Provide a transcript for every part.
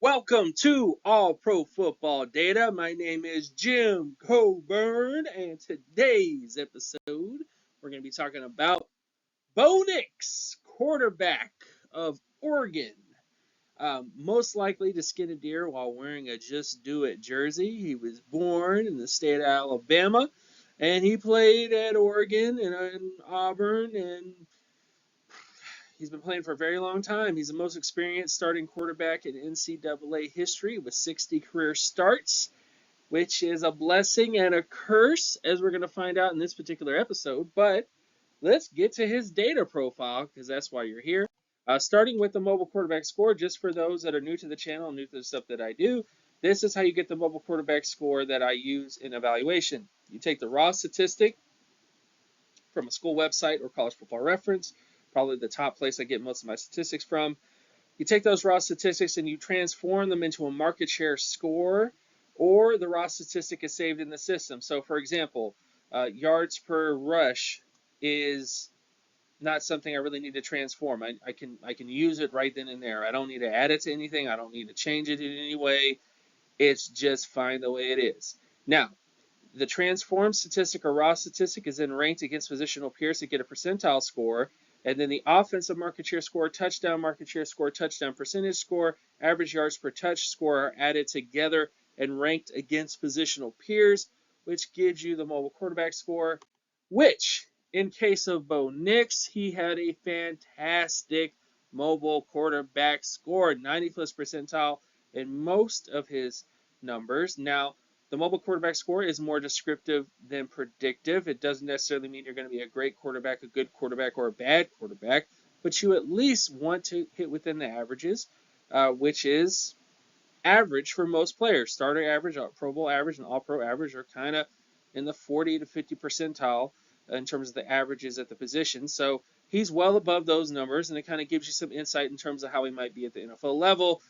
Welcome to All Pro Football Data. My name is Jim Coburn, and today's episode we're going to be talking about Bo Nix, quarterback of Oregon. Most likely to skin a deer while wearing a Just Do It jersey. He was born in the state of Alabama, and he played at Oregon and in Auburn, and he's been playing for a very long time. He's the most experienced starting quarterback in NCAA history with 60 career starts, which is a blessing and a curse, as we're going to find out in this particular episode. But let's get to his data profile, because that's why you're here. Starting with the mobile quarterback score, just for those that are new to the channel, new to the stuff that I do, this is how you get the mobile quarterback score that I use in evaluation. You take the raw statistic from a school website or college football reference, probably the top place I get most of my statistics from. You take those raw statistics and you transform them into a market share score, or the raw statistic is saved in the system. So, for example, yards per rush is not something I really need to transform. I can use it right then and there. I don't need to add it to anything. I don't need to change it in any way. It's just fine the way it is. Now, the transformed statistic or raw statistic is then ranked against positional peers to get a percentile score. And then the offensive market share score, touchdown market share score, touchdown percentage score, average yards per touch score are added together and ranked against positional peers, which gives you the mobile quarterback score, which, in case of Bo Nix, he had a fantastic mobile quarterback score, 90th percentile in most of his numbers. Now, the mobile quarterback score is more descriptive than predictive. It doesn't necessarily mean you're going to be a great quarterback, a good quarterback, or a bad quarterback, but you at least want to hit within the averages, which is average for most players. Starter average, Pro Bowl average, and All Pro average are kind of in the 40 to 50 percentile in terms of the averages at the position. So he's well above those numbers, and it kind of gives you some insight in terms of how he might be at the NFL level.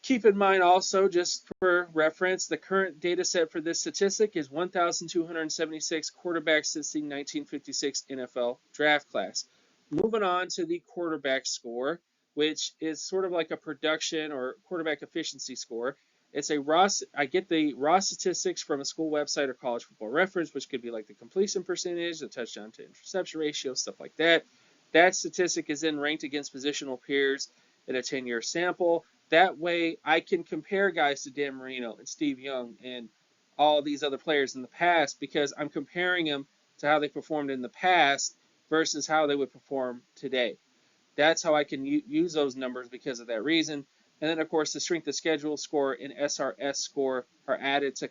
Keep in mind also, just for reference, the current data set for this statistic is 1,276 quarterbacks since the 1956 NFL draft class. Moving on to the quarterback score, which is sort of like a production or quarterback efficiency score. I get the raw statistics from a school website or college football reference, which could be like the completion percentage, the touchdown to interception ratio, stuff like that. That statistic is then ranked against positional peers in a 10-year sample. That way, I can compare guys to Dan Marino and Steve Young and all these other players in the past, because I'm comparing them to how they performed in the past versus how they would perform today. That's how I can use those numbers because of that reason. And then, of course, the strength of schedule score and SRS score are added to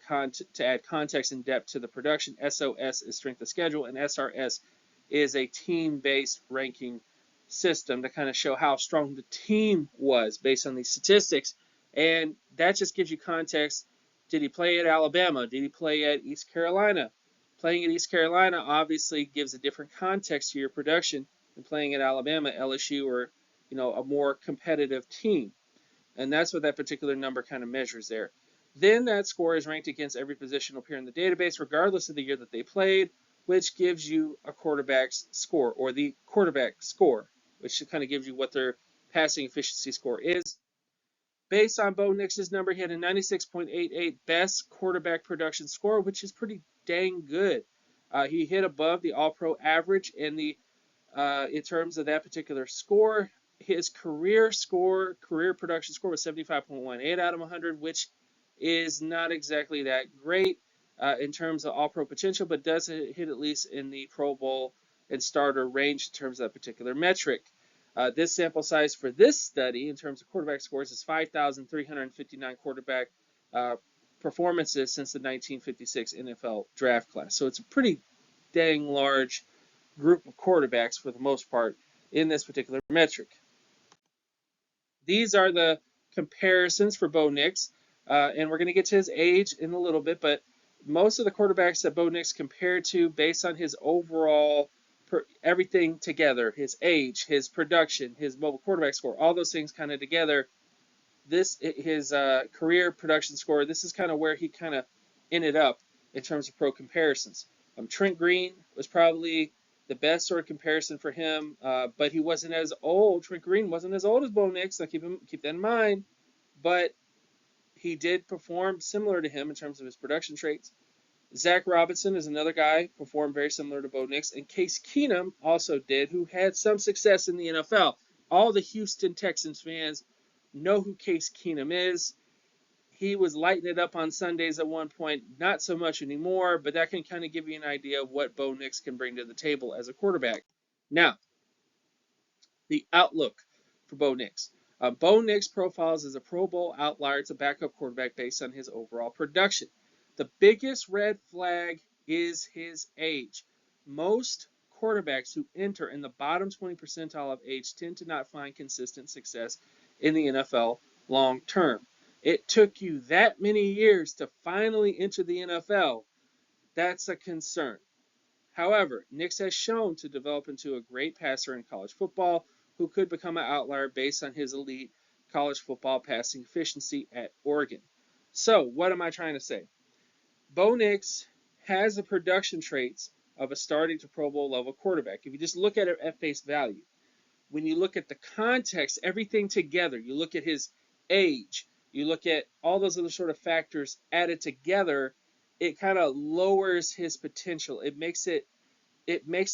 add context and depth to the production. SOS is strength of schedule, and SRS is a team-based ranking system to kind of show how strong the team was based on these statistics. And that just gives you context. Did he play at Alabama? Did he play at East Carolina? Playing at East Carolina obviously gives a different context to your production than playing at Alabama, LSU, or a more competitive team. And that's what that particular number kind of measures there. Then that score is ranked against every positional peer in the database, regardless of the year that they played, which gives you a quarterback's score, or the quarterback score, which kind of gives you what their passing efficiency score is. Based on Bo Nix's number, he had a 96.88 best quarterback production score, which is pretty dang good. He hit above the All-Pro average in terms of that particular score. His career production score was 75.18 out of 100, which is not exactly that great in terms of All-Pro potential, but does hit at least in the Pro Bowl and starter range in terms of that particular metric. This sample size for this study in terms of quarterback scores is 5,359 quarterback performances since the 1956 NFL draft class. So it's a pretty dang large group of quarterbacks for the most part in this particular metric. These are the comparisons for Bo Nix, and we're going to get to his age in a little bit, but most of the quarterbacks that Bo Nix compared to based on his overall everything together, his age, his production, his mobile quarterback score, all those things kind of together, his career production score, this is kind of where he kind of ended up in terms of pro comparisons. Trent Green was probably the best sort of comparison for him, but he wasn't as old. Trent Green wasn't as old as Bo Nix. Now keep that in mind. but he did perform similar to him in terms of his production traits. Zach Robinson is another guy, performed very similar to Bo Nix, and Case Keenum also did, who had some success in the NFL. All the Houston Texans fans know who Case Keenum is. He was lighting it up on Sundays at one point, not so much anymore, but that can kind of give you an idea of what Bo Nix can bring to the table as a quarterback. Now, the outlook for Bo Nix. Bo Nix profiles as a Pro Bowl outlier to backup quarterback based on his overall production. The biggest red flag is his age. Most quarterbacks who enter in the bottom 20 percentile of age tend to not find consistent success in the NFL long term. It took you that many years to finally enter the NFL. That's a concern. However, Nix has shown to develop into a great passer in college football who could become an outlier based on his elite college football passing efficiency at Oregon. So, what am I trying to say? Bo Nix has the production traits of a starting to Pro Bowl level quarterback. If you just look at it at face value, when you look at the context, everything together, you look at his age, you look at all those other sort of factors added together, it kind of lowers his potential. It makes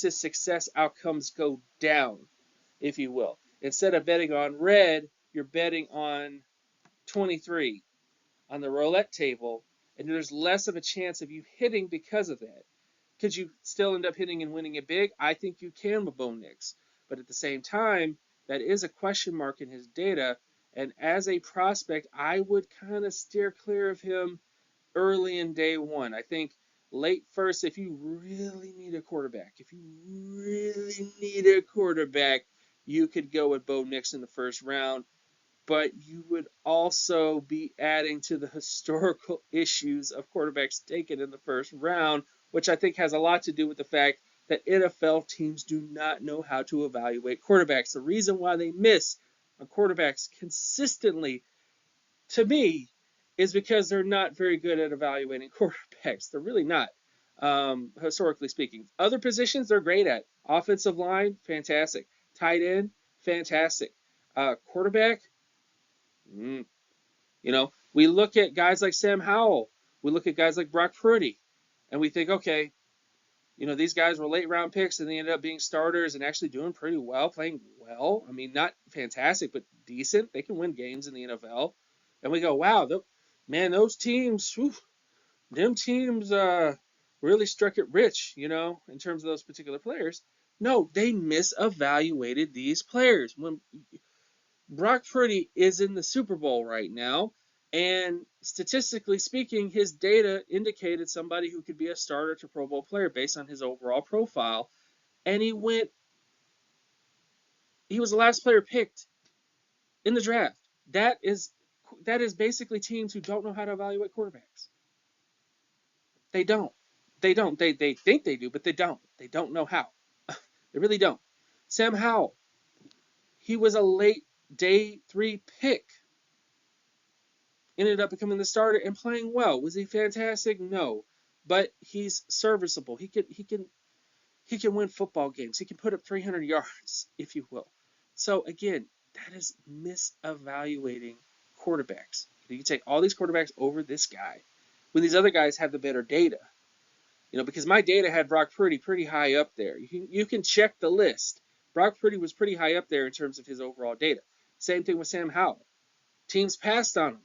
his success outcomes go down, if you will. Instead of betting on red, you're betting on 23 on the roulette table, and there's less of a chance of you hitting because of that. Could you still end up hitting and winning it big? I think you can with Bo Nix. But at the same time, that is a question mark in his data. And as a prospect, I would kind of steer clear of him early in day one. I think late first, if you really need a quarterback, you could go with Bo Nix in the first round. But you would also be adding to the historical issues of quarterbacks taken in the first round, which I think has a lot to do with the fact that NFL teams do not know how to evaluate quarterbacks. The reason why they miss on quarterbacks consistently, to me, is because they're not very good at evaluating quarterbacks. They're really not, historically speaking. Other positions they're great at. Offensive line, fantastic. Tight end, fantastic. Quarterback, we look at guys like Sam Howell. We look at guys like Brock Purdy, and we think, okay, these guys were late round picks and they ended up being starters and actually doing pretty well, playing well. I mean, not fantastic, but decent. They can win games in the NFL. And we go, wow, those teams, them teams really struck it rich, in terms of those particular players. No, they misevaluated these players. When Brock Purdy is in the Super Bowl right now, and statistically speaking, his data indicated somebody who could be a starter to Pro Bowl player based on his overall profile. And he was the last player picked in the draft. That is basically teams who don't know how to evaluate quarterbacks. They don't. They don't. They think they do, but they don't. They don't know how. They really don't. Sam Howell, he was a late day 3 pick. Ended up becoming the starter and playing well. Was he fantastic? No, but he's serviceable. He can win football games. He can put up 300 yards, if you will. So again, that is misevaluating quarterbacks. You can take all these quarterbacks over this guy when these other guys have the better data. Because my data had Brock Purdy pretty high up there. You can check the list. Brock Purdy was pretty high up there in terms of his overall data. Same thing with Sam Howell. Teams passed on him.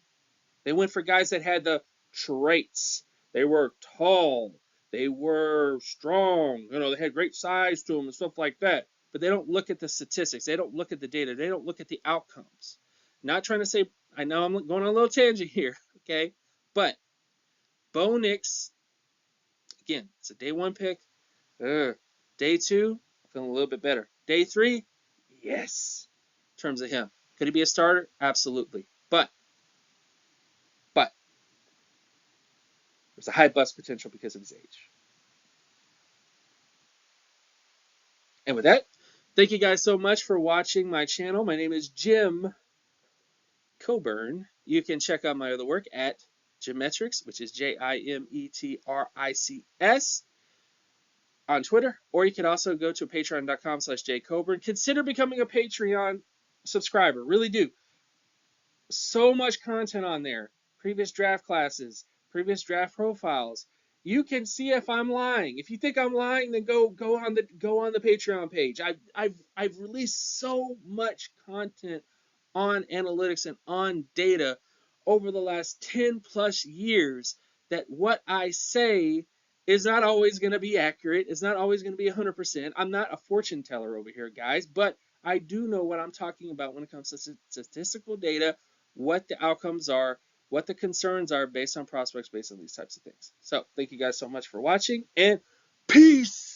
They went for guys that had the traits. They were tall. They were strong. They had great size to them and stuff like that. But they don't look at the statistics. They don't look at the data. They don't look at the outcomes. Not trying to say, I know I'm going on a little tangent here, okay? But Bo Nix, again, it's a day 1 pick. Day 2, feeling a little bit better. Day 3, yes, in terms of him. Could he be a starter? Absolutely. But there's a high bust potential because of his age. And with that, thank you guys so much for watching my channel. My name is Jim Coburn. You can check out my other work at Gemetrics, which is Jimetrics, on Twitter. Or you can also go to patreon.com/jcoburn. Consider becoming a Patreon subscriber. Really do. So much content on there. Previous draft classes, previous draft profiles. You can see if I'm lying. If you think I'm lying, then go on the Patreon page. I've released so much content on analytics and on data over the last 10 plus years that what I say is not always going to be accurate. It's not always going to be 100%. I'm not a fortune teller over here, guys, but I do know what I'm talking about when it comes to statistical data, what the outcomes are, what the concerns are based on prospects, based on these types of things. So thank you guys so much for watching, and peace.